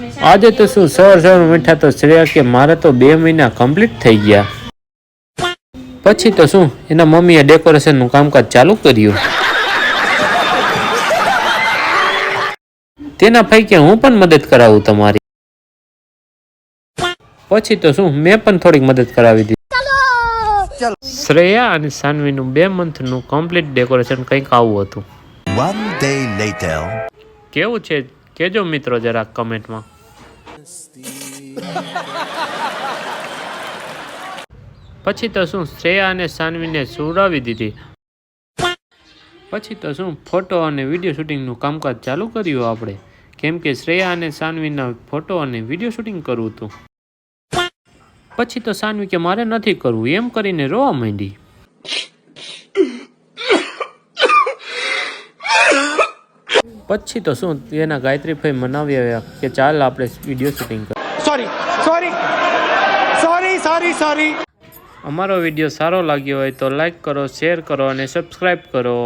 આજે તો શું સવાર બેઠા તો શ્રેયા કે મારે તો 2 મહિના કમ્પ્લીટ થઈ ગયા. પછી તો શું એના મમ્મીએ ડેકોરેશનનું કામકાજ ચાલુ કર્યું. તેના પૈકી હું પણ મદદ કરાવું તમારી. પછી તો શું મેં પણ થોડીક મદદ કરાવી દીધી. શ્રેયા અને સાનવીનું 2 મંથનું કમ્પ્લીટ ડેકોરેશન કંઈક આવું હતું. One day later. કેવું છે કેજો મિત્રો જરા કમેન્ટમાં. પછી તો શું શ્રેયા અને સાનવીને સુવડાવી દીધી. પછી તો શું ફોટો અને વિડીયો શૂટિંગનું કામકાજ ચાલુ કર્યું આપણે, કેમ કે શ્રેયા અને સાનવીના ફોટો અને વિડીયો શૂટિંગ કરવું હતું. પછી તો સાનવી કે મારે નથી કરવું એમ કરીને રોવા માંડી. પછી તો શું એના ગાયત્રીભાઈ મનાવી આવ્યા કે ચાલ આપણે વિડીયો શૂટિંગ કરીએ. સોરી. અમારો વિડીયો સારો લાગ્યો હોય તો લાઈક કરો, શેર કરો અને સબસ્ક્રાઈબ કરો.